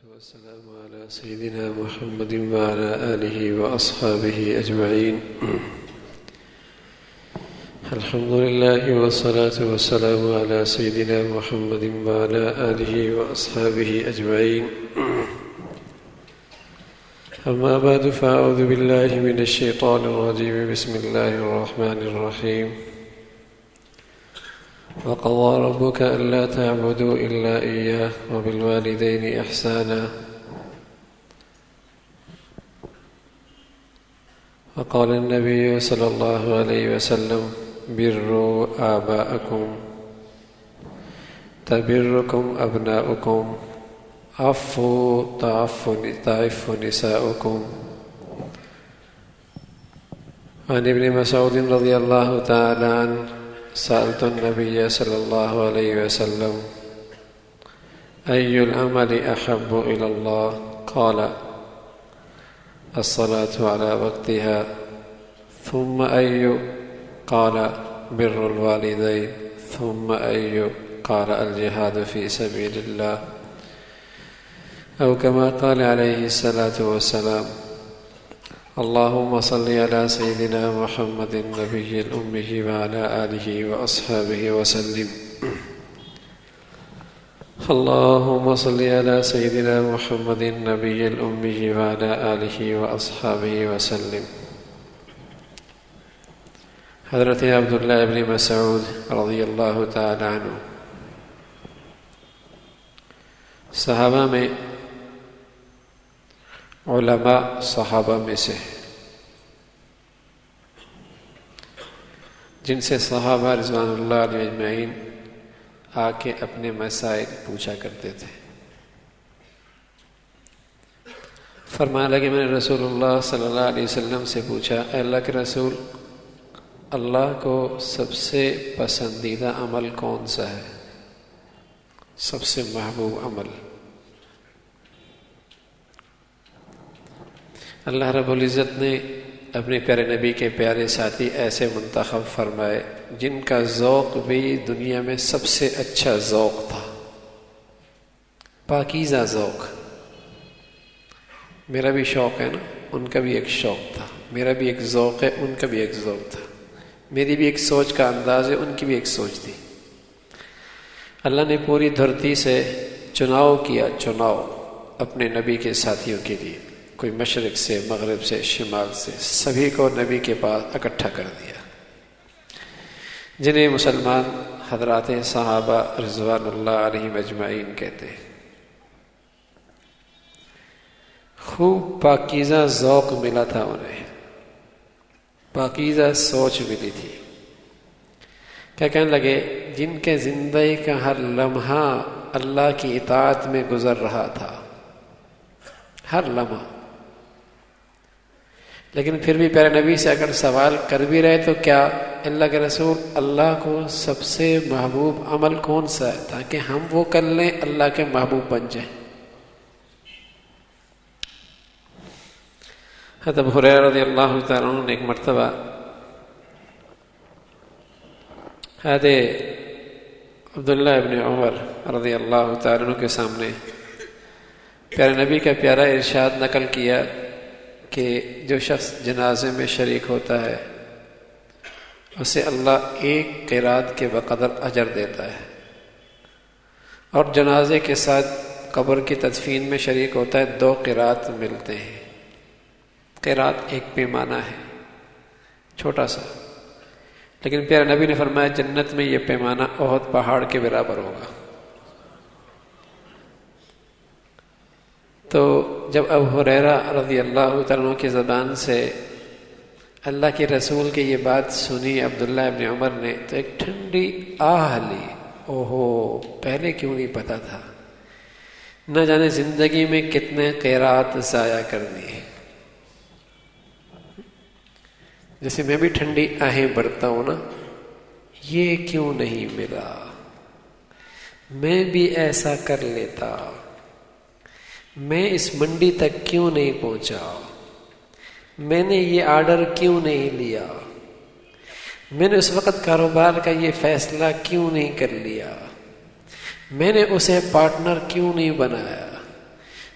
والسلام على سيدنا محمد وعلى آله وأصحابه أجمعين. الحمد لله والصلاة والسلام على سيدنا محمد وعلى آله وأصحابه أجمعين. أما بعد فأعوذ بالله من الشيطان الرجيم. بسم الله الرحمن الرحيم. وقضى ربك ألا تعبدوا إلا إياه وبالوالدين إحسانا. وقال النبي صلى الله عليه وسلم: بروا آباءكم تبركم أبناؤكم عفوا تعف نساؤكم. عن ابن مسعود رضي الله تعالى عنه: سألت النبي صلى الله عليه وسلم: أي العمل أحب إلى الله؟ قال: الصلاة على وقتها. ثم أي؟ قال: بر الوالدين. ثم أي؟ قال: الجهاد في سبيل الله، أو كما قال عليه الصلاة والسلام. اللهم صل على سيدنا محمد النبي الأمي وعلى آله وأصحابه وسلم. اللهم صل على سيدنا محمد النبي الأمي وعلى آله وأصحابه وسلم. حضرت عبداللہ ابن مسعود رضی اللہ تعالی عنہ صحابہ میں علماء صحابہ میں سے جن سے صحابہ رضوان اللہ علیہ اجمعین آ کے اپنے مسائل پوچھا کرتے تھے. فرمانے لگے: میں نے رسول اللہ صلی اللہ علیہ وسلم سے پوچھا، اے اللہ کے رسول، اللہ کو سب سے پسندیدہ عمل کون سا ہے، سب سے محبوب عمل؟ اللہ رب العزت نے اپنے پیارے نبی کے پیارے ساتھی ایسے منتخب فرمائے جن کا ذوق بھی دنیا میں سب سے اچھا ذوق تھا، پاکیزہ ذوق. میرا بھی شوق ہے نا، ان کا بھی ایک شوق تھا. میرا بھی ایک ذوق ہے، ان کا بھی ایک ذوق تھا. میری بھی ایک سوچ کا انداز ہے، ان کی بھی ایک سوچ تھی. اللہ نے پوری دھرتی سے چناؤ کیا، چناؤ اپنے نبی کے ساتھیوں کے لیے. کوئی مشرق سے، مغرب سے، شمال سے، سبھی کو نبی کے پاس اکٹھا کر دیا، جنہیں مسلمان حضرات صحابہ رضوان اللہ علیہم اجمعین کہتے ہیں. خوب پاکیزہ ذوق ملا تھا انہیں، پاکیزہ سوچ ملی تھی. کیا کہنے لگے؟ جن کے زندگی کا ہر لمحہ اللہ کی اطاعت میں گزر رہا تھا، ہر لمحہ. لیکن پھر بھی پیارے نبی سے اگر سوال کر بھی رہے تو کیا، اللہ کے رسول، اللہ کو سب سے محبوب عمل کون سا ہے تاکہ ہم وہ کر لیں، اللہ کے محبوب بن جائیں. حضرت ابو ہریرہ رضی اللہ تعالیٰ عنہ نے ایک مرتبہ حضرت عبداللہ ابن عمر رضی اللہ تعالیٰ عنہ کے سامنے پیارے نبی کا پیارا ارشاد نقل کیا کہ جو شخص جنازے میں شریک ہوتا ہے اسے اللہ ایک قرات کے بقدر اجر دیتا ہے، اور جنازے کے ساتھ قبر کی تدفین میں شریک ہوتا ہے 2 قرات ملتے ہیں. قرات ایک پیمانہ ہے، چھوٹا سا، لیکن پیارے نبی نے فرمایا جنت میں یہ پیمانہ احد پہاڑ کے برابر ہوگا. تو جب ابو ہریرہ رضی اللہ تعالیٰ کی زبان سے اللہ کے رسول کی یہ بات سنی عبداللہ ابن عمر نے تو ایک ٹھنڈی آہ لی. اوہو، پہلے کیوں نہیں پتا تھا، نہ جانے زندگی میں کتنے قیرات ضائع کر دیے. جیسے میں بھی ٹھنڈی آہیں بڑھتا ہوں نا، یہ کیوں نہیں ملا، میں بھی ایسا کر لیتا، میں اس منڈی تک کیوں نہیں پہنچا، میں نے یہ آرڈر کیوں نہیں لیا، میں نے اس وقت کاروبار کا یہ فیصلہ کیوں نہیں کر لیا، میں نے اسے پارٹنر کیوں نہیں بنایا،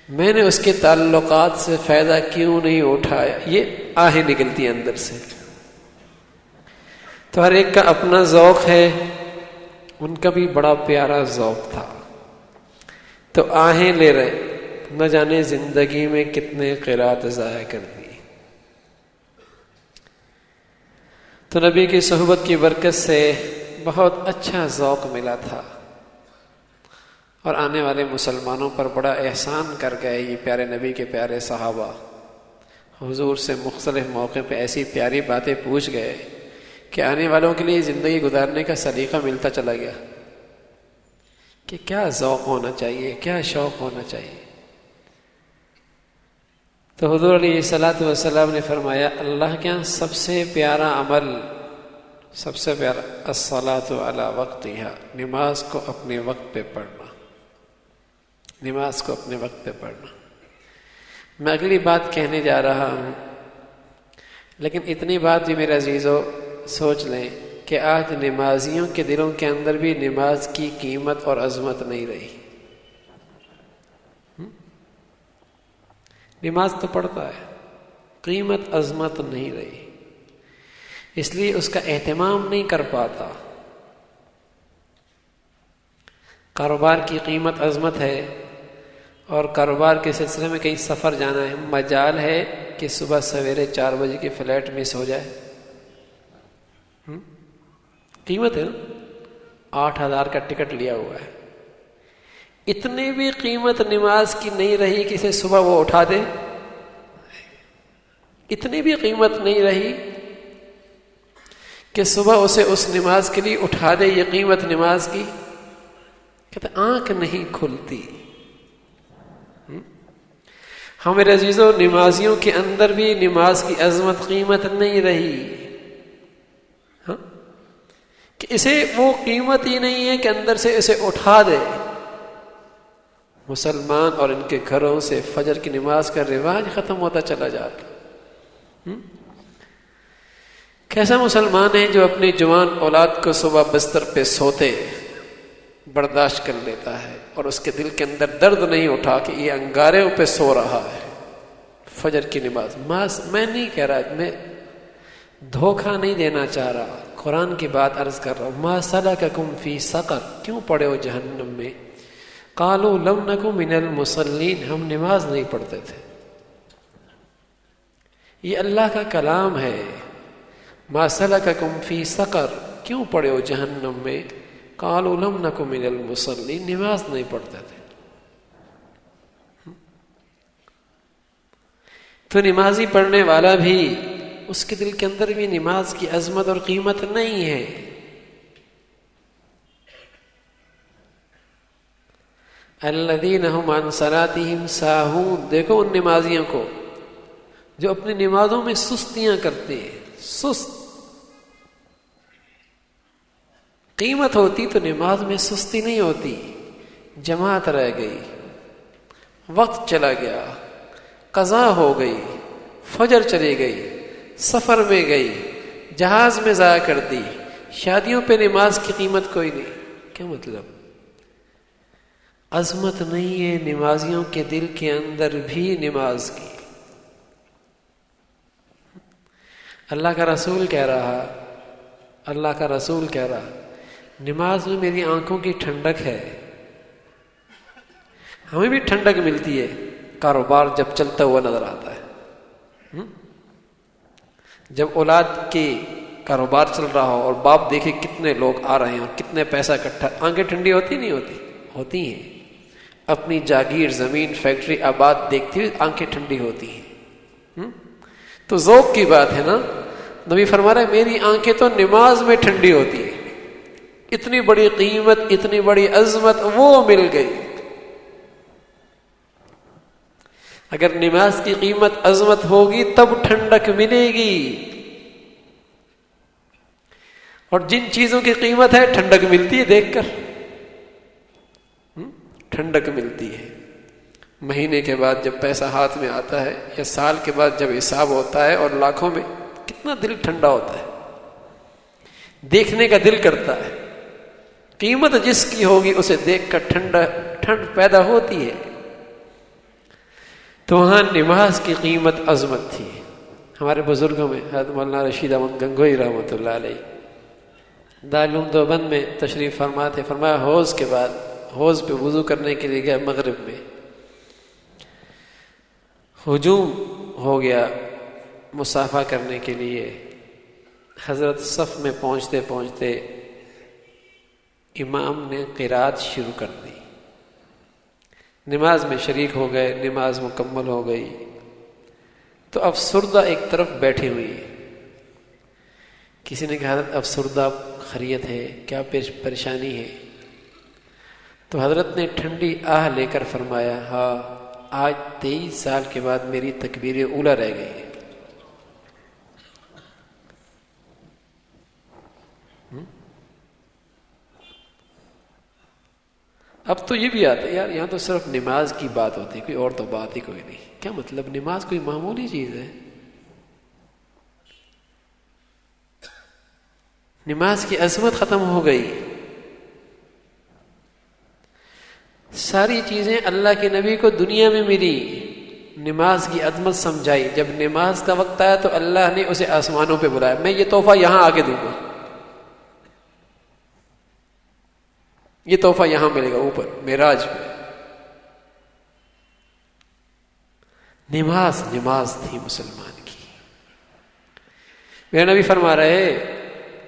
میں نے اس کے تعلقات سے فائدہ کیوں نہیں اٹھایا؟ یہ آہیں نکلتی ہیں اندر سے. تو ہر ایک کا اپنا ذوق ہے، ان کا بھی بڑا پیارا ذوق تھا، تو آہیں لے رہے، نہ جانے زندگی میں کتنے قرات ضائع کر دی. تو نبی کی صحبت کی برکت سے بہت اچھا ذوق ملا تھا، اور آنے والے مسلمانوں پر بڑا احسان کر گئے یہ پیارے نبی کے پیارے صحابہ. حضور سے مختلف موقع پہ ایسی پیاری باتیں پوچھ گئے کہ آنے والوں کے لیے زندگی گزارنے کا سلیقہ ملتا چلا گیا کہ کیا ذوق ہونا چاہیے، کیا شوق ہونا چاہیے. تو حضور علیہ الصلوۃ والسلام نے فرمایا اللہ کے یہاں سب سے پیارا عمل، سب سے پیارا الصلاۃ علی وقتہا، نماز کو اپنے وقت پہ پڑھنا، نماز کو اپنے وقت پہ پڑھنا. میں اگلی بات کہنے جا رہا ہوں، لیکن اتنی بات بھی میرے عزیزو سوچ لیں کہ آج نمازیوں کے دلوں کے اندر بھی نماز کی قیمت اور عظمت نہیں رہی. نماز تو پڑھتا ہے، قیمت عظمت نہیں رہی، اس لیے اس کا اہتمام نہیں کر پاتا. کاروبار کی قیمت عظمت ہے، اور کاروبار کے سلسلے میں کہیں سفر جانا ہے، مجال ہے کہ صبح سویرے 4 بجے کی فلائٹ مس ہو جائے. قیمت ہے نا، 8,000 کا ٹکٹ لیا ہوا ہے. اتنی بھی قیمت نماز کی نہیں رہی کہ اسے صبح وہ اٹھا دے، اتنی بھی قیمت نہیں رہی کہ صبح اسے اس نماز کے لیے اٹھا دے. یہ قیمت نماز کی، کہتے آنکھ نہیں کھلتی. ہمارے عزیزوں نمازیوں کے اندر بھی نماز کی عظمت قیمت نہیں رہی، کہ اسے وہ قیمت ہی نہیں ہے کہ اندر سے اسے اٹھا دے. مسلمان اور ان کے گھروں سے فجر کی نماز کا رواج ختم ہوتا چلا جاتا. کیسا مسلمان ہے جو اپنی جوان اولاد کو صبح بستر پہ سوتے برداشت کر لیتا ہے، اور اس کے دل کے اندر درد نہیں اٹھا کہ یہ انگاروں پہ سو رہا ہے. فجر کی نماز، میں نہیں کہہ رہا، میں دھوکہ نہیں دینا چاہ رہا، قرآن کی بات عرض کر رہا ہوں. ما سلککم فی سقر، کیوں پڑے ہو جہنم میں؟ قالوا لم نک من المصلین، ہم نماز نہیں پڑھتے تھے. یہ اللہ کا کلام ہے. ما سلککم فی سقر، کیوں پڑے ہو جہنم میں؟ قالوا لم نک من المصلین، نماز نہیں پڑھتے تھے. تو نمازی پڑھنے والا بھی، اس کے دل کے اندر بھی نماز کی عظمت اور قیمت نہیں ہے. الذین هم عن صلاتهم ساہون، دیکھو ان نمازیوں کو جو اپنی نمازوں میں سستیاں کرتے ہیں. سست قیمت ہوتی تو نماز میں سستی نہیں ہوتی. جماعت رہ گئی، وقت چلا گیا، قضا ہو گئی، فجر چلی گئی، سفر میں گئی، جہاز میں ضائع کر دی. شادیوں پہ نماز کی قیمت کوئی نہیں. کیا مطلب؟ عظمت نہیں ہے نمازیوں کے دل کے اندر بھی نماز کی. اللہ کا رسول کہہ رہا نماز میں میری آنکھوں کی ٹھنڈک ہے. ہمیں بھی ٹھنڈک ملتی ہے کاروبار جب چلتا ہوا نظر آتا ہے. جب اولاد کی کاروبار چل رہا ہو اور باپ دیکھے کتنے لوگ آ رہے ہیں اور کتنے پیسہ اکٹھا، آنکھیں ٹھنڈی ہوتی نہیں ہوتی؟ ہوتی ہیں. اپنی جاگیر، زمین، فیکٹری آباد دیکھتی ہوئی آنکھیں ٹھنڈی ہوتی ہیں. تو ذوق کی بات ہے نا. نبی فرما رہا ہے میری آنکھیں تو نماز میں ٹھنڈی ہوتی ہیں. اتنی بڑی قیمت، اتنی بڑی عظمت وہ مل گئی. اگر نماز کی قیمت عظمت ہوگی تب ٹھنڈک ملے گی. اور جن چیزوں کی قیمت ہے ٹھنڈک ملتی ہے دیکھ کر، ٹھنڈک ملتی ہے. مہینے کے بعد جب پیسہ ہاتھ میں آتا ہے، یا سال کے بعد جب حساب ہوتا ہے اور لاکھوں میں، کتنا دل ٹھنڈا ہوتا ہے، دیکھنے کا دل کرتا ہے. قیمت جس کی ہوگی اسے دیکھ کر ٹھنڈ پیدا ہوتی ہے. تو وہاں نماز کی قیمت عظمت تھی. ہمارے بزرگوں میں حضرت مولانا رشید احمد گنگوئی رحمۃ اللہ علیہ دارالعلوم دیوبند میں تشریف فرما تھے. فرمایا حوض کے بعد حوض پہ وضو کرنے کے لیے گیا مغرب میں، ہجوم ہو گیا مصافحہ کرنے کے لیے. حضرت صف میں پہنچتے پہنچتے امام نے قرات شروع کر دی. نماز میں شریک ہو گئے، نماز مکمل ہو گئی تو افسردہ ایک طرف بیٹھی ہوئی. کسی نے کہا حضرت افسردہ خیریت ہے کیا پریشانی ہے؟ تو حضرت نے ٹھنڈی آہ لے کر فرمایا ہاں آج 23 سال کے بعد میری تکبیر اولیٰ رہ گئی ہے. اب تو یہ بھی آتا ہے یار یہاں تو صرف نماز کی بات ہوتی ہے، کوئی اور تو بات ہی کوئی نہیں. کیا مطلب نماز کوئی معمولی چیز ہے؟ نماز کی عظمت ختم ہو گئی. ساری چیزیں اللہ کے نبی کو دنیا میں ملی، نماز کی عظمت سمجھائی. جب نماز کا وقت آیا تو اللہ نے اسے آسمانوں پہ بلایا، میں یہ تحفہ یہاں آ کے دوں گا، یہ تحفہ یہاں ملے گا اوپر معراج پہ. نماز تھی مسلمان کی. میرے نبی فرما رہے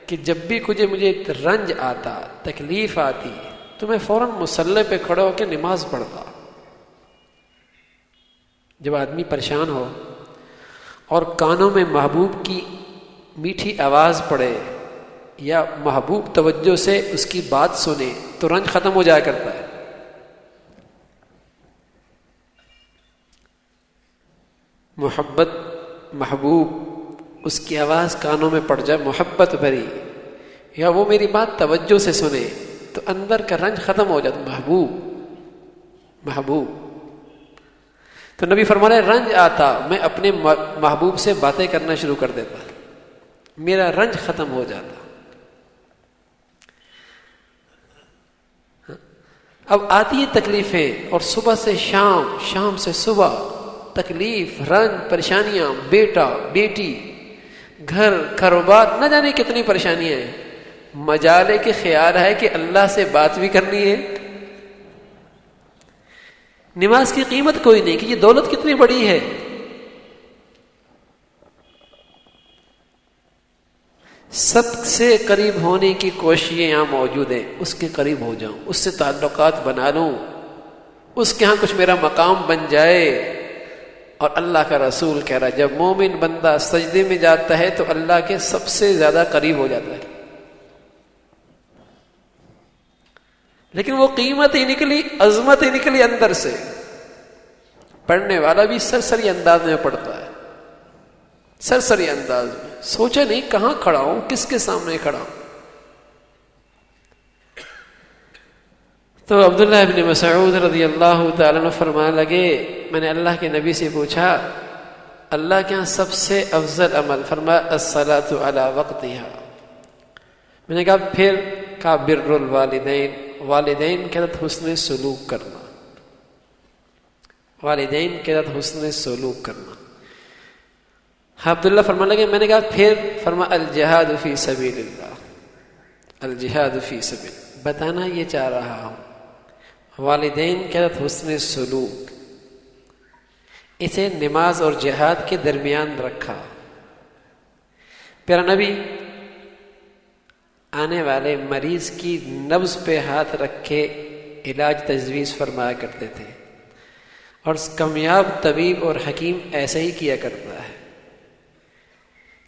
کہ جب بھی مجھے رنج آتا، تکلیف آتی تو میں فوراً مصلی پہ کھڑا ہو کے نماز پڑھتا. جب آدمی پریشان ہو اور کانوں میں محبوب کی میٹھی آواز پڑے یا محبوب توجہ سے اس کی بات سنے تو رنج ختم ہو جایا کرتا ہے. محبت محبوب اس کی آواز کانوں میں پڑ جائے محبت بھری، یا وہ میری بات توجہ سے سنے تو اندر کا رنج ختم ہو جاتا. محبوب تو نبی فرما رہے رنج آتا میں اپنے محبوب سے باتیں کرنا شروع کر دیتا، میرا رنج ختم ہو جاتا. اب آتی ہیں تکلیفیں اور صبح سے شام، شام سے صبح، تکلیف، رنج، پریشانیاں، بیٹا بیٹی، گھر کاروبار، نہ جانے کتنی پریشانیاں ہیں. مجالے کے خیال ہے کہ اللہ سے بات بھی کرنی ہے. نماز کی قیمت کوئی نہیں کہ یہ دولت کتنی بڑی ہے. سب سے قریب ہونے کی کوششیں یہاں موجود ہیں. اس کے قریب ہو جاؤں، اس سے تعلقات بنا لوں، اس کے ہاں کچھ میرا مقام بن جائے. اور اللہ کا رسول کہہ رہا ہے جب مومن بندہ سجدے میں جاتا ہے تو اللہ کے سب سے زیادہ قریب ہو جاتا ہے. لیکن وہ قیمت ہی نکلی، عظمت ہی نکلی اندر سے. پڑھنے والا بھی سرسری انداز میں پڑھتا ہے، سرسری انداز میں، سوچا نہیں کہاں کھڑا ہوں، کس کے سامنے کھڑا ہوں. تو عبداللہ ابن مسعود رضی اللہ تعالیٰ عنہ فرمانے لگے میں نے اللہ کے نبی سے پوچھا اللہ کے یہاں سب سے افضل عمل؟ فرمایا الصلاۃ علی وقتہا. میں نے کہا پھر؟ کہا بر الوالدین، والدین کے ساتھ حسن سلوک کرنا، والدین کے ساتھ حسن سلوک کرنا. عبداللہ فرمانے لگے میں نے کہا پھر؟ فرمایا الجہاد فی سبیل اللہ، الجہاد فی سبیل. بتانا یہ چاہ رہا ہوں والدین کے ساتھ حسن سلوک، اسے نماز اور جہاد کے درمیان رکھا. پیارا نبی آنے والے مریض کی نبض پہ ہاتھ رکھ کے علاج تجویز فرمایا کرتے تھے، اور کامیاب طبیب اور حکیم ایسا ہی کیا کرتا ہے.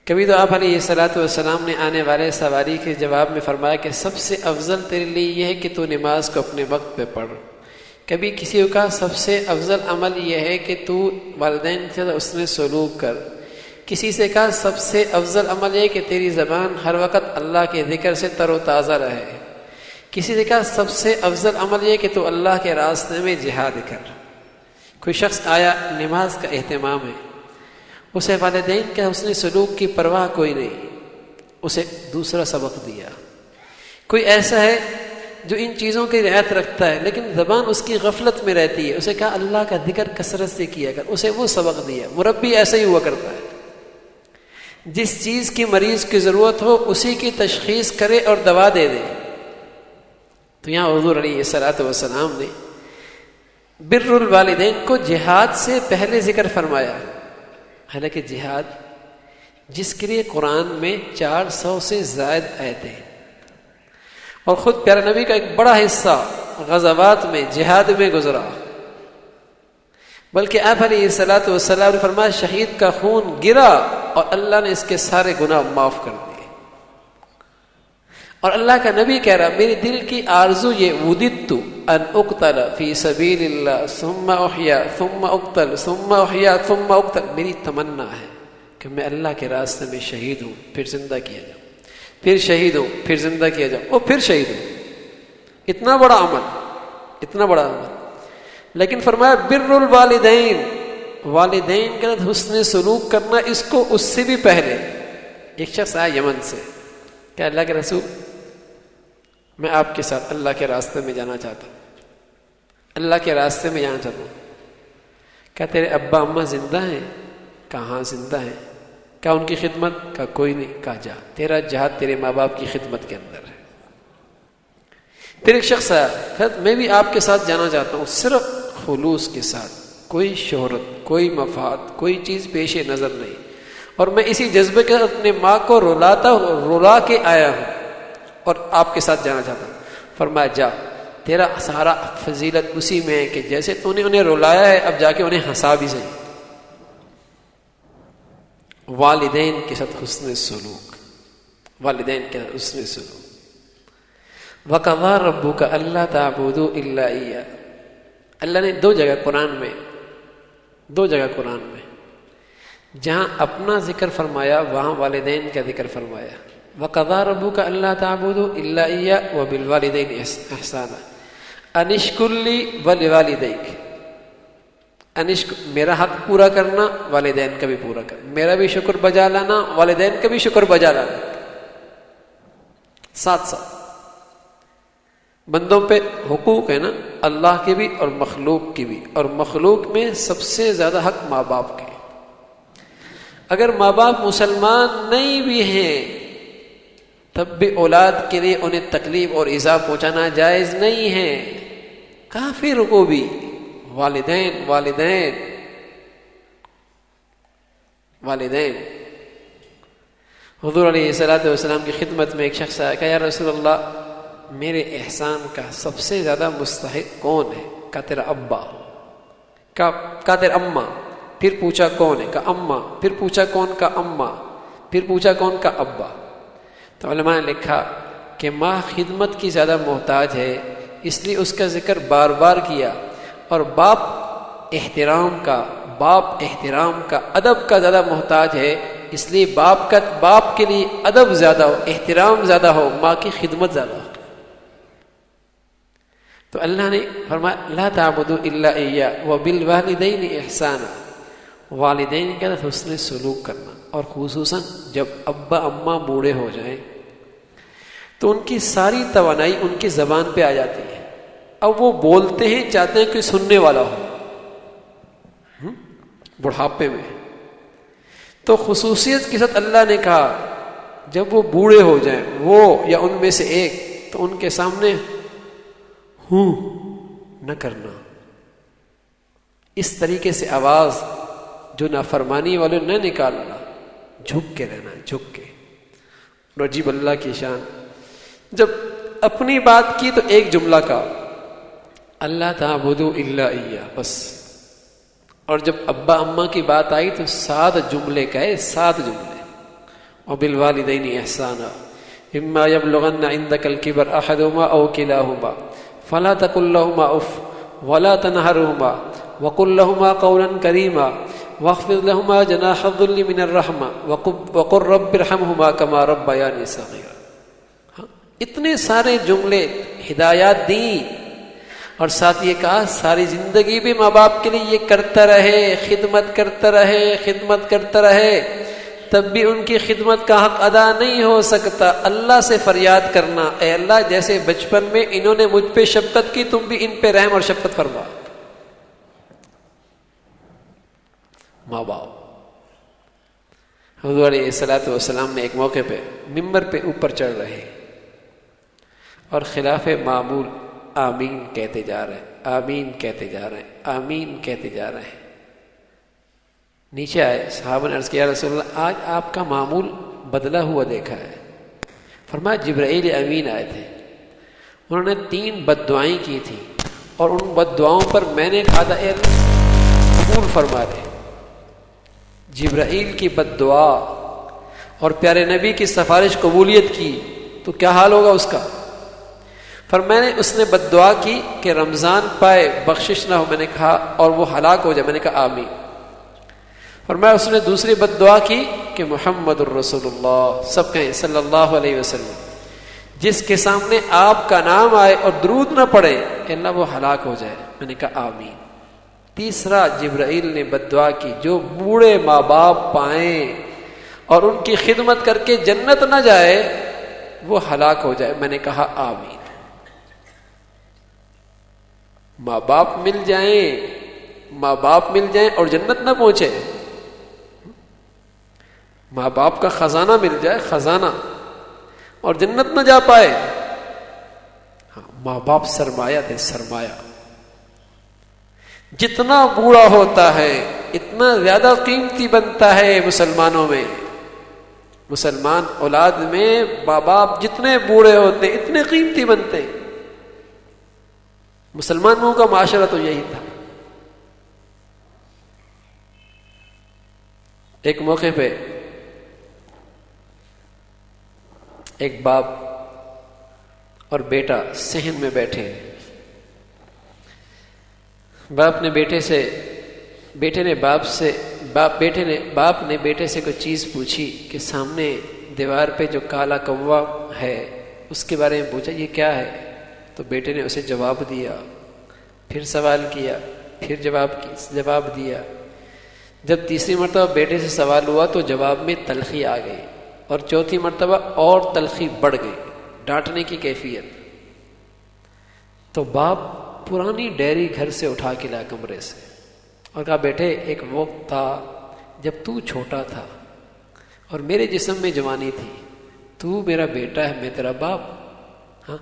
کبھی تو آپ علیہ الصلاۃ والسلام نے آنے والے سواری کے جواب میں فرمایا کہ سب سے افضل تیرے لیے یہ ہے کہ تو نماز کو اپنے وقت پہ پڑھ. کبھی کسی کو کہا سب سے افضل عمل یہ ہے کہ تو والدین سے اس میں سلوک کر. کسی سے کہا سب سے افضل عمل یہ کہ تیری زبان ہر وقت اللہ کے ذکر سے تر و تازہ رہے. کسی نے کہا سب سے افضل عمل یہ کہ تو اللہ کے راستے میں جہاد کر. کوئی شخص آیا نماز کا اہتمام ہے، اسے والدین کے حسن سلوک کی پرواہ کوئی نہیں، اسے دوسرا سبق دیا. کوئی ایسا ہے جو ان چیزوں کی رعایت رکھتا ہے لیکن زبان اس کی غفلت میں رہتی ہے، اسے کہا اللہ کا ذکر کثرت سے کیا کر، اسے وہ سبق دیا۔ مربی ایسا ہی ہوا کرتا ہے، جس چیز کی مریض کی ضرورت ہو اسی کی تشخیص کرے اور دوا دے دے۔ تو یہاں حضور علیہ الصلوۃ والسلام نے بر الوالدین کو جہاد سے پہلے ذکر فرمایا، حالانکہ جہاد جس کے لیے قرآن میں 400 سے زائد آیتیں، اور خود پیارے نبی کا ایک بڑا حصہ غزوات میں جہاد میں گزرا، بلکہ آپ علیہ الصلوۃ والسلام نے فرمایا شہید کا خون گرا اور اللہ نے اس کے سارے گناہ معاف کر دیے۔ اور اللہ کا نبی کہہ رہا میری دل کی آرزو یہ وددت ان اقتل فی سبیل اللہ ثم احیا ثم اقتل ثم احیا ثم اقتل، میری تمنا ہے کہ میں اللہ کے راستے میں شہید ہوں پھر زندہ کیا جاؤں، پھر شہید ہوں پھر زندہ کیا جاؤں اور پھر شہید ہوں۔ اتنا بڑا عمل، اتنا بڑا عمل۔ لیکن فرمایا بر الوالدین، والدین کے ساتھ حسن سلوک کرنا، اس کو اس سے بھی پہلے ایک شخص آیا یمن سے کہ اللہ کے رسول میں آپ کے ساتھ اللہ کے راستے میں جانا چاہتا ہوں، اللہ کے راستے میں جانا چاہتا ہوں۔ کیا تیرے ابا اماں زندہ ہیں؟ کہاں زندہ ہیں؟ کیا ان کی خدمت؟ کا کوئی نہیں۔ کہا جا، تیرا جہاد تیرے ماں باپ کی خدمت کے اندر ہے۔ پھر ایک شخص آیا، کہا میں بھی آپ کے ساتھ جانا چاہتا ہوں، صرف خلوص کے ساتھ، کوئی شہرت، کوئی مفاد، کوئی چیز پیش نظر نہیں، اور میں اسی جذبے کے اپنے ماں کو رلا کے آیا ہوں اور آپ کے ساتھ جانا چاہتا ہوں۔ فرمایا جا، تیرا سارا فضیلت اسی میں ہے کہ جیسے تو نے انہیں رلایا ہے اب جا کے انہیں ہنسا بھی صحیح۔ والدین کے ساتھ حسن سلوک، والدین کے ساتھ حسن سلوک۔ وَقَضَىٰ رَبُّكَ أَلَّا تَعْبُدُوا إِلَّا إِيَّاهُ، اللہ نے دو جگہ قرآن میں جہاں اپنا ذکر فرمایا وہاں والدین کا ذکر فرمایا۔ وَقَضَىٰ رَبُّكَ أَلَّا تَعْبُدُوا إِلَّا إِيَّاهُ وَبِالْوَالِدَيْنِ إِحْسَانًا أَنِ اشْكُرْ لِي وَلِوَالِدَيْكَ، میرا حق پورا کرنا، والدین کا بھی پورا کرنا، میرا بھی شکر بجا لانا، والدین کا بھی شکر بجا لانا، ساتھ ساتھ۔ بندوں پہ حقوق ہے نا، اللہ کے بھی اور مخلوق کی بھی، اور مخلوق میں سب سے زیادہ حق ماں باپ کے۔ اگر ماں باپ مسلمان نہیں بھی ہیں تب بھی اولاد کے لیے انہیں تکلیف اور ایذا پہنچانا جائز نہیں ہے، کافر کو بھی والدین والدین والدین۔ حضور علیہ الصلوۃ والسلام کی خدمت میں ایک شخص آیا کہ یا رسول اللہ میرے احسان کا سب سے زیادہ مستحق کون ہے؟ کہا تیرا ابا، کہا تیرا اماں، پھر پوچھا کون ہے؟ کہا اماں، پھر پوچھا کون؟ کا اماں، پھر پوچھا کون؟ کا ابا۔ تو علماء نے لکھا کہ ماں خدمت کی زیادہ محتاج ہے، اس لیے اس کا ذکر بار بار کیا، اور باپ احترام کا ادب کا زیادہ محتاج ہے، اس لیے باپ کے لیے ادب زیادہ ہو، احترام زیادہ ہو، ماں کی خدمت زیادہ ہو۔ تو اللہ نے فرمایا لا تعبدوا الا اياه وبالوالدین احسانا، والدین کے ساتھ حسن سلوک کرنا، اور خصوصاً جب ابا اماں بوڑھے ہو جائیں تو ان کی ساری توانائی ان کی زبان پہ آ جاتی ہے، اب وہ بولتے ہیں چاہتے ہیں کہ سننے والا ہو بڑھاپے میں۔ تو خصوصیت کے ساتھ اللہ نے کہا جب وہ بوڑھے ہو جائیں، وہ یا ان میں سے ایک، تو ان کے سامنے ہوں نہ کرنا، اس طریقے سے آواز جو نافرمانی والے نہ نکالنا، جھک کے رہنا، جھک کے۔ اور عجیب اللہ کی شان، جب اپنی بات کی تو ایک جملہ کا اللہ تعبدوا الا اياه بس، اور جب ابا اماں کی بات آئی تو 7 جملے کہے، 7 جملے۔ وبالوالدین احسانا اما يبلغن عندك الكبر احدهما او كلاهما فلا تقل لهما اف ولا تنهرهما وقل لهما قولا كريما واخفض لهما جناح الذل من الرحمة وقل رب ارحمهما كما ربياني صغيرا۔ اتنے سارے جملے ہدایات دیں، اور ساتھ یہ کہا ساری زندگی بھی ماں باپ کے لیے یہ کرتا رہے، خدمت کرتا رہے، خدمت کرتا رہے، تب بھی ان کی خدمت کا حق ادا نہیں ہو سکتا۔ اللہ سے فریاد کرنا، اے اللہ جیسے بچپن میں انہوں نے مجھ پہ شفقت کی، تم بھی ان پہ رحم اور شفقت فرما۔ ماں باپ، حضور علیہ الصلوۃ والسلام نے ایک موقع پہ ممبر پہ اوپر چڑھ رہے اور خلاف معمول آمین کہتے جا رہے ہیں، آمین کہتے جا رہے ہیں، آمین کہتے جا رہے ہیں۔ نیچے آئے، صحابہ نے عرض کیا، یا رسول اللہ آج آپ کا معمول بدلا ہوا دیکھا ہے۔ فرمایا جبرائیل امین آئے تھے، انہوں نے 3 بد دعائیں کی تھی، اور ان بد دعاؤں پر میں نے کہا تھا اے اللہ قبول فرما دے۔ جبرائیل کی بد دعا اور پیارے نبی کی سفارش قبولیت کی تو کیا حال ہوگا اس کا؟ میں نے اس نے بد دعا کی کہ رمضان پائے بخشش نہ ہو، میں نے کہا، اور وہ ہلاک ہو جائے، میں نے کہا آمین۔ فرمایا اس نے دوسری بد دعا کی کہ محمد الرسول اللہ، سب کہیں صلی اللہ علیہ وسلم، جس کے سامنے آپ کا نام آئے اور درود نہ پڑے اللہ وہ ہلاک ہو جائے، میں نے کہا آمین۔ تیسرا جبرائیل نے بد دعا کی جو بوڑھے ماں باپ پائیں اور ان کی خدمت کر کے جنت نہ جائے وہ ہلاک ہو جائے، میں نے کہا آمین۔ ماں باپ مل جائیں اور جنت نہ پہنچے، ماں باپ کا خزانہ مل جائے، خزانہ، اور جنت نہ جا پائے۔ ماں باپ سرمایہ تھے، سرمایہ۔ جتنا بوڑھا ہوتا ہے اتنا زیادہ قیمتی بنتا ہے مسلمانوں میں، مسلمان اولاد میں ماں باپ جتنے بوڑھے ہوتے ہیں اتنے قیمتی بنتے ہیں۔ مسلمانوں کا معاشرہ تو یہی تھا۔ ایک موقع پہ ایک باپ اور بیٹا صحن میں بیٹھے، باپ نے بیٹے سے کوئی چیز پوچھی کہ سامنے دیوار پہ جو کالا کوا ہے اس کے بارے میں پوچھا، یہ کیا ہے؟ تو بیٹے نے اسے جواب دیا، پھر سوال کیا، پھر جواب دیا۔ جب تیسری مرتبہ بیٹے سے سوال ہوا تو جواب میں تلخی آ گئی، اور چوتھی مرتبہ اور تلخی بڑھ گئی، ڈانٹنے کی کیفیت۔ تو باپ پرانی ڈیری گھر سے اٹھا کے لایا کمرے سے اور کہا بیٹے ایک وقت تھا جب تو چھوٹا تھا اور میرے جسم میں جوانی تھی، تو میرا بیٹا ہے، میں تیرا باپ۔ ہاں،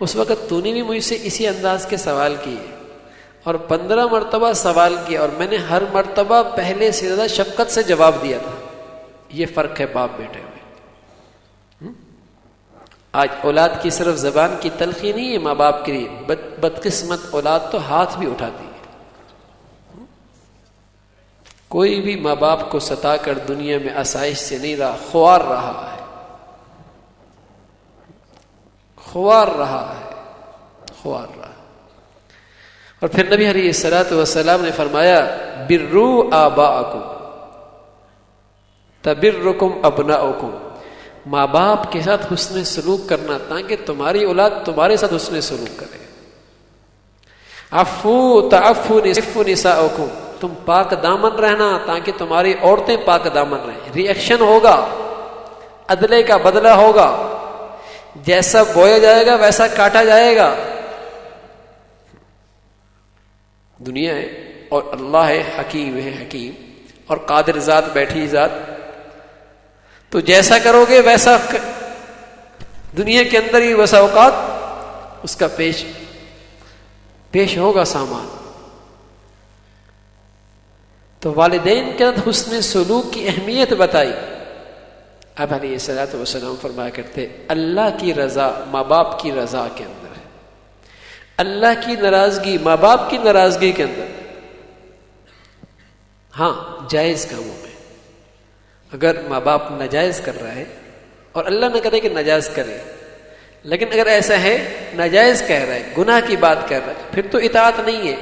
اس وقت تو نے بھی مجھ سے اسی انداز کے سوال کیے اور 15 مرتبہ سوال کیا، اور میں نے ہر مرتبہ پہلے سے زیادہ شفقت سے جواب دیا تھا۔ یہ فرق ہے باپ بیٹے میں۔ آج اولاد کی صرف زبان کی تلخی نہیں ہے ماں باپ کے لیے، بدقسمت اولاد تو ہاتھ بھی اٹھاتی ہے۔ کوئی بھی ماں باپ کو ستا کر دنیا میں آسائش سے نہیں رہا، خوار رہا ہے، خوار رہا ہے، خوار رہا۔ اور پھر نبی علیہ الصلوۃ والسلام نے فرمایا بروا آباءکم تبرکم ابناؤکم، ماں باپ کے ساتھ حسن سلوک کرنا تاکہ تمہاری اولاد تمہارے ساتھ حسن سلوک کرے۔ عفو تعفو نساؤکم، تم پاک دامن رہنا تاکہ تمہاری عورتیں پاک دامن رہیں۔ ری ایکشن ہوگا، عدلے کا بدلہ ہوگا، جیسا بویا جائے گا ویسا کاٹا جائے گا۔ دنیا ہے اور اللہ ہے، حکیم ہے، حکیم اور قادر ذات، بیٹھی ذات، تو جیسا کرو گے ویسا دنیا کے اندر ہی ویسا اوقات اس کا پیش ہوگا سامان۔ تو والدین کے ساتھ حسن سلوک کی اہمیت بتائی۔ اب علیہ الصلوۃ والسلام فرمایا کرتے اللہ کی رضا ماں باپ کی رضا کے اندر ہے، اللہ کی ناراضگی ماں باپ کی ناراضگی کے اندر۔ ہاں جائز کاموں میں اگر ماں باپ ناجائز کر رہا ہے اور اللہ نہ کرے کہ ناجائز کرے، لیکن اگر ایسا ہے ناجائز کہہ رہا ہے، گناہ کی بات کر رہا ہے، پھر تو اطاعت نہیں ہے،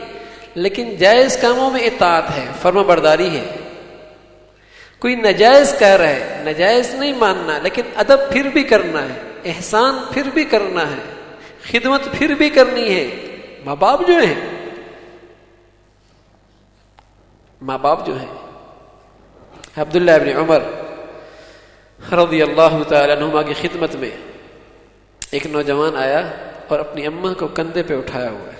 لیکن جائز کاموں میں اطاعت ہے، فرما برداری ہے۔ کوئی ناجائز کہہ رہا ہے، ناجائز نہیں ماننا، لیکن ادب پھر بھی کرنا ہے، احسان پھر بھی کرنا ہے، خدمت پھر بھی کرنی ہے۔ ماں باپ جو ہیں، عبداللہ ابن عمر رضی اللہ تعالیٰ عنہما کی خدمت میں ایک نوجوان آیا اور اپنی اماں کو کندھے پہ اٹھایا ہوا ہے،